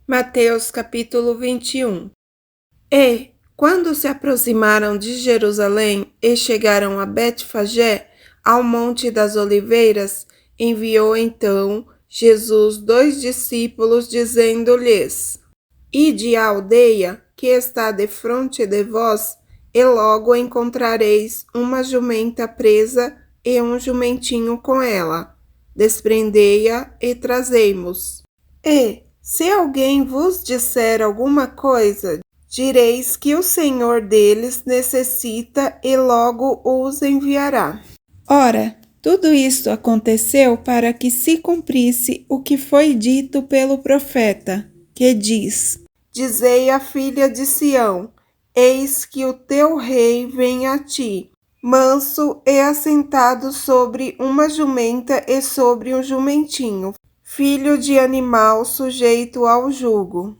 Mateus capítulo 21. E, quando se aproximaram de Jerusalém e chegaram a Betfagé, ao Monte das Oliveiras, enviou então Jesus 2 discípulos, dizendo-lhes: Ide à aldeia que está defronte de vós, e logo encontrareis uma jumenta presa e um jumentinho com ela. Desprendei-a e trazei-mos. E, se alguém vos disser alguma coisa, direis que o Senhor deles necessita e logo os enviará. Ora, tudo isto aconteceu para que se cumprisse o que foi dito pelo profeta, que diz: Dizei à filha de Sião: Eis que o teu rei vem a ti, manso e assentado sobre uma jumenta e sobre um jumentinho, filho de animal sujeito ao jugo.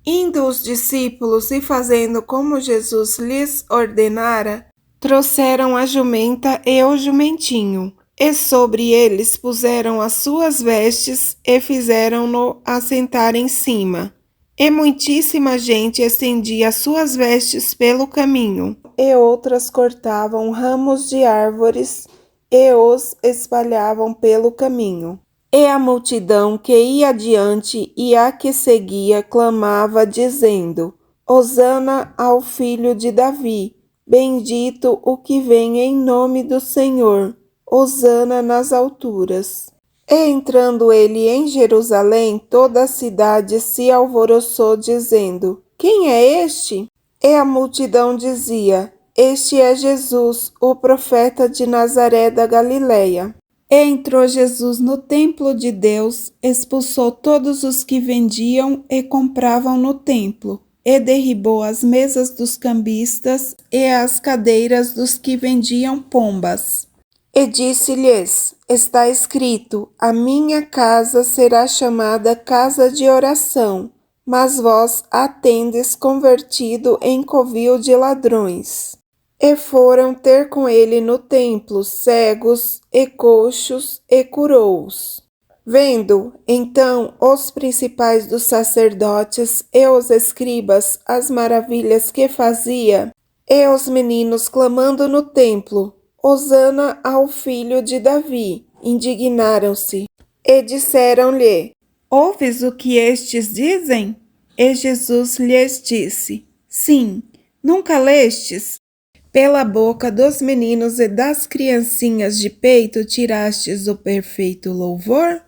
Indo os discípulos e fazendo como Jesus lhes ordenara, trouxeram a jumenta e o jumentinho, e sobre eles puseram as suas vestes e fizeram-no assentar em cima. E muitíssima gente estendia as suas vestes pelo caminho, e outras cortavam ramos de árvores e os espalhavam pelo caminho. E a multidão que ia adiante e a que seguia clamava, dizendo: Hosana ao filho de Davi, bendito o que vem em nome do Senhor, hosana nas alturas. E entrando ele em Jerusalém, toda a cidade se alvoroçou, dizendo: Quem é este? E a multidão dizia: Este é Jesus, o profeta de Nazaré da Galileia. E entrou Jesus no templo de Deus, expulsou todos os que vendiam e compravam no templo, e derribou as mesas dos cambistas e as cadeiras dos que vendiam pombas. E disse-lhes: Está escrito: A minha casa será chamada casa de oração, mas vós a tendes convertido em covil de ladrões. E foram ter com ele no templo cegos e coxos e curou-os. Vendo, então, os principais dos sacerdotes e os escribas as maravilhas que fazia, e os meninos clamando no templo: Hosana ao filho de Davi, indignaram-se, e disseram-lhe: Ouves o que estes dizem? E Jesus lhes disse: Sim, nunca lestes? Pela boca dos meninos e das criancinhas de peito tirastes o perfeito louvor?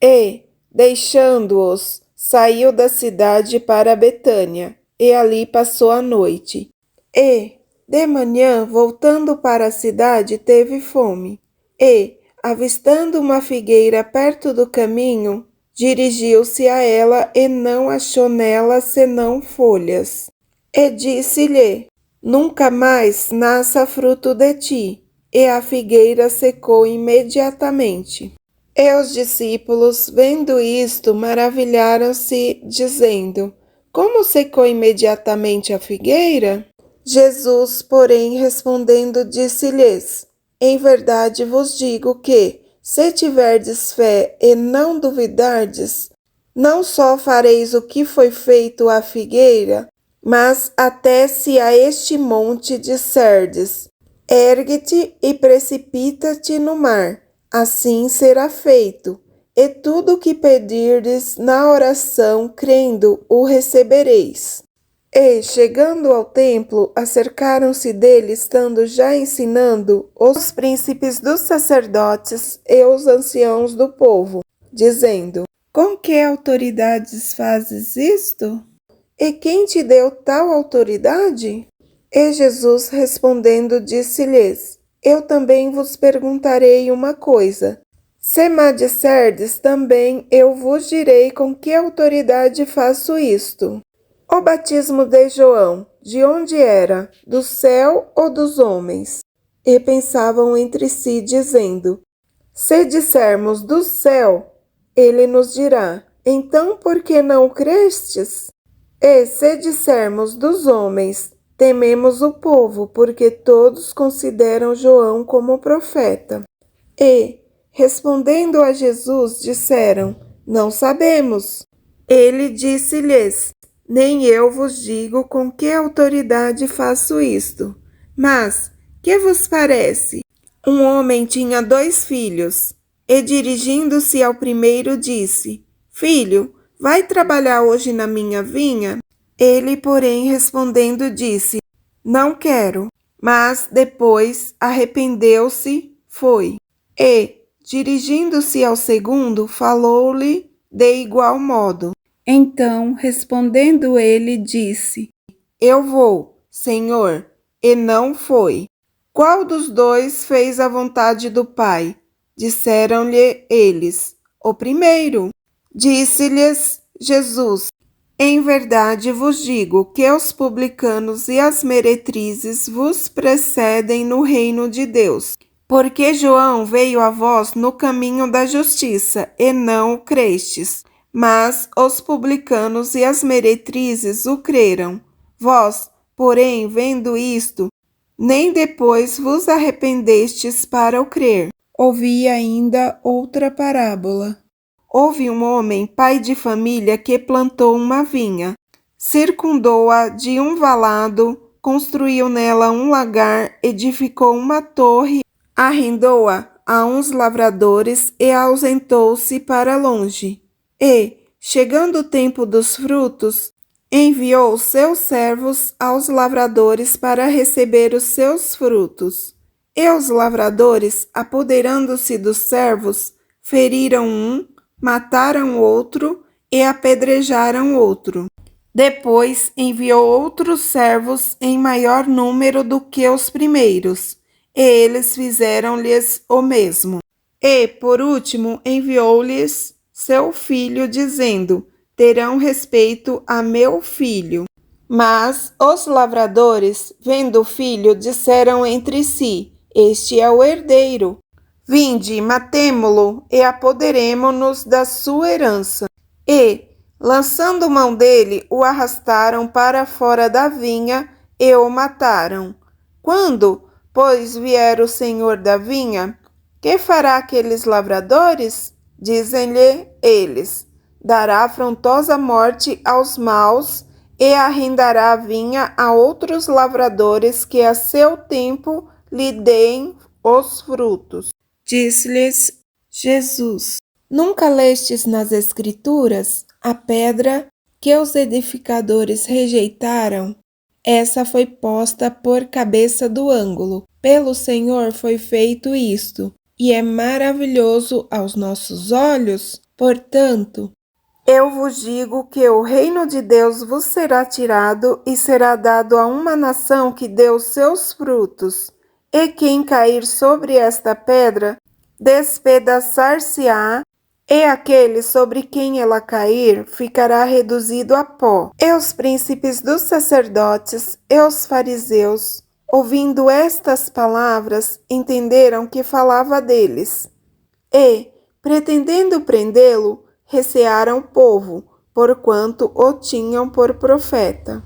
E, deixando-os, saiu da cidade para Betânia, e ali passou a noite. E, de manhã, voltando para a cidade, teve fome. E, avistando uma figueira perto do caminho, dirigiu-se a ela e não achou nela senão folhas. E disse-lhe: Nunca mais nasça fruto de ti. E a figueira secou imediatamente. E os discípulos, vendo isto, maravilharam-se, dizendo: Como secou imediatamente a figueira? Jesus, porém, respondendo, disse-lhes: Em verdade vos digo que, se tiverdes fé e não duvidardes, não só fareis o que foi feito à figueira, mas até se a este monte disserdes: Ergue-te e precipita-te no mar, assim será feito. E tudo o que pedirdes na oração, crendo, o recebereis. E, chegando ao templo, acercaram-se dele, estando já ensinando, os príncipes dos sacerdotes e os anciãos do povo, dizendo: Com que autoridades fazes isto? E quem te deu tal autoridade? E Jesus respondendo disse-lhes: Eu também vos perguntarei uma coisa. Se me disserdes também, eu vos direi com que autoridade faço isto. O batismo de João, de onde era? Do céu ou dos homens? E pensavam entre si, dizendo: Se dissermos do céu, ele nos dirá: Então por que não crestes? E se dissermos dos homens, tememos o povo, porque todos consideram João como profeta. E, respondendo a Jesus, disseram: Não sabemos. Ele disse-lhes: Nem eu vos digo com que autoridade faço isto. Mas, que vos parece? Um homem tinha 2 filhos, e dirigindo-se ao primeiro disse: Filho, vai trabalhar hoje na minha vinha? Ele, porém, respondendo, disse: Não quero. Mas depois arrependeu-se, foi. E, dirigindo-se ao segundo, falou-lhe de igual modo. Então, respondendo ele, disse: Eu vou, Senhor, e não foi. Qual dos 2 fez a vontade do Pai? Disseram-lhe eles: O primeiro. Disse-lhes Jesus: Em verdade vos digo que os publicanos e as meretrizes vos precedem no reino de Deus. Porque João veio a vós no caminho da justiça, e não o crestes. Mas os publicanos e as meretrizes o creram. Vós, porém, vendo isto, nem depois vos arrependestes para o crer. Ouvi ainda outra parábola. Houve um homem, pai de família, que plantou uma vinha, circundou-a de um valado, construiu nela um lagar, edificou uma torre, arrendou-a a uns lavradores e ausentou-se para longe. E, chegando o tempo dos frutos, enviou seus servos aos lavradores para receber os seus frutos. E os lavradores, apoderando-se dos servos, feriram um, mataram outro e apedrejaram outro. Depois enviou outros servos em maior número do que os primeiros, e eles fizeram-lhes o mesmo. E, por último, enviou-lhes seu filho, dizendo: Terão respeito a meu filho. Mas os lavradores, vendo o filho, disseram entre si: Este é o herdeiro. Vinde, matemo-lo e apoderemo-nos da sua herança. E, lançando mão dele, o arrastaram para fora da vinha e o mataram. Quando, pois, vier o senhor da vinha, que fará aqueles lavradores? Dizem-lhe eles: dará afrontosa morte aos maus e arrendará a vinha a outros lavradores que a seu tempo lhe deem os frutos. Diz-lhes Jesus: Nunca lestes nas Escrituras a pedra que os edificadores rejeitaram? Essa foi posta por cabeça do ângulo. Pelo Senhor foi feito isto, e é maravilhoso aos nossos olhos. Portanto, eu vos digo que o reino de Deus vos será tirado e será dado a uma nação que deu seus frutos. E quem cair sobre esta pedra, despedaçar-se-á, e aquele sobre quem ela cair ficará reduzido a pó. E os príncipes dos sacerdotes e os fariseus, ouvindo estas palavras, entenderam que falava deles. E, pretendendo prendê-lo, recearam o povo, porquanto o tinham por profeta.